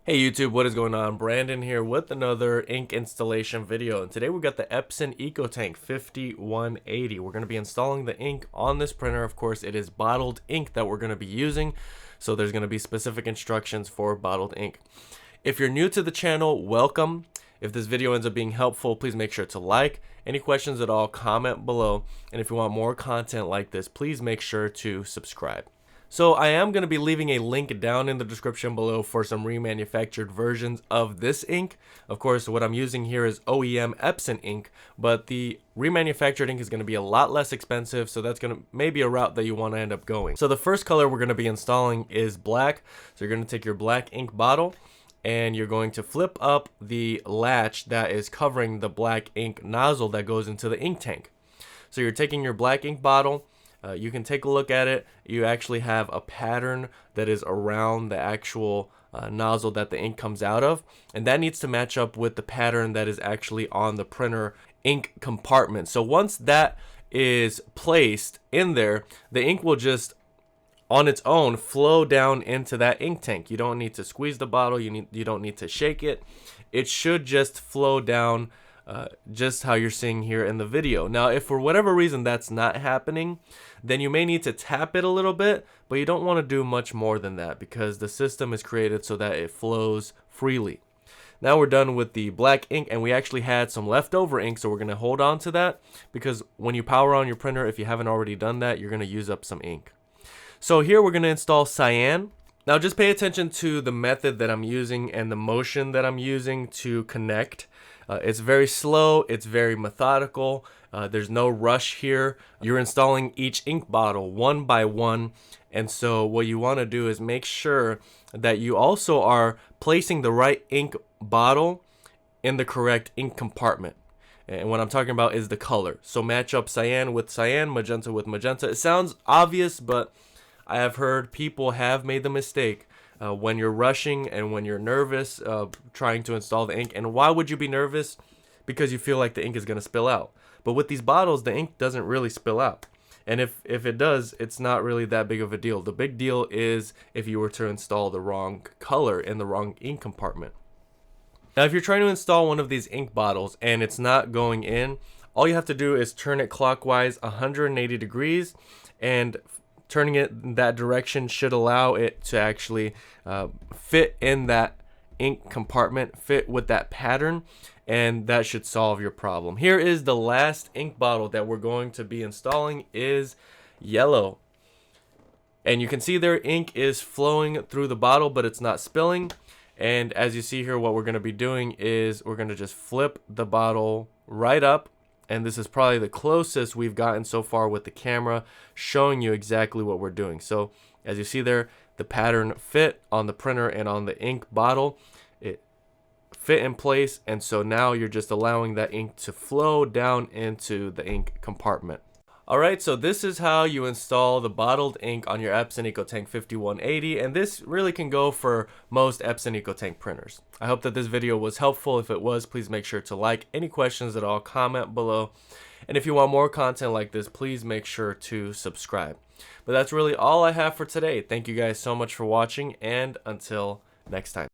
Hey YouTube, what is going on? Brandon here with another ink installation video, and today we got the Epson EcoTank 5180. We're going to be installing the ink on this printer. Of course, it is bottled ink that we're going to be using, so there's going to be specific instructions for bottled ink. If you're new to the channel, welcome. If this video ends up being helpful, please make sure to like. Any questions at all, comment below, and if you want more content like this, please make sure to subscribe. So I am going to be leaving a link down in the description below for some remanufactured versions of this ink. Of course, what I'm using here is OEM Epson ink, but the remanufactured ink is going to be a lot less expensive, so that's going to maybe a route that you want to end up going. So the first color we're going to be installing is black. So you're going to take your black ink bottle and you're going to flip up the latch that is covering the black ink nozzle that goes into the ink tank. So you're taking your black ink bottle. You can take a look at it. You actually have a pattern that is around the actual nozzle that the ink comes out of, and that needs to match up with the pattern that is actually on the printer ink compartment. So once that is placed in there, the ink will just on its own flow down into that ink tank. You don't need to squeeze the bottle, you don't need to shake it. It should just flow down just how you're seeing here in the video. Now, if for whatever reason that's not happening, then you may need to tap it a little bit, but you don't want to do much more than that because the system is created so that it flows freely. Now we're done with the black ink, and we actually had some leftover ink, so we're going to hold on to that because when you power on your printer, if you haven't already done that, you're going to use up some ink. So here we're going to install Cyan. Now just pay attention to the method that I'm using and the motion that I'm using to connect. It's very slow, it's very methodical, there's no rush here. You're installing each ink bottle one by one, and so what you want to do is make sure that you also are placing the right ink bottle in the correct ink compartment. And what I'm talking about is the color. So match up cyan with cyan, magenta with magenta. It sounds obvious, but I have heard people have made the mistake when you're rushing and when you're nervous trying to install the ink. And why would you be nervous? Because you feel like the ink is going to spill out. But with these bottles, the ink doesn't really spill out. And if it does, it's not really that big of a deal. The big deal is if you were to install the wrong color in the wrong ink compartment. Now, if you're trying to install one of these ink bottles and it's not going in, all you have to do is turn it clockwise 180 degrees, and turning it in that direction should allow it to actually fit in that ink compartment, fit with that pattern, and that should solve your problem. Here is the last ink bottle that we're going to be installing is yellow. And you can see their ink is flowing through the bottle, but it's not spilling. And as you see here, what we're going to be doing is we're going to just flip the bottle right up. And this is probably the closest we've gotten so far with the camera, showing you exactly what we're doing. So as you see there, the pattern fit on the printer and on the ink bottle. It fit in place, and so now you're just allowing that ink to flow down into the ink compartment. Alright, so this is how you install the bottled ink on your Epson EcoTank 5180, and this really can go for most Epson EcoTank printers. I hope that this video was helpful. If it was, please make sure to like. Any questions at all, comment below. And if you want more content like this, please make sure to subscribe. But that's really all I have for today. Thank you guys so much for watching, and until next time.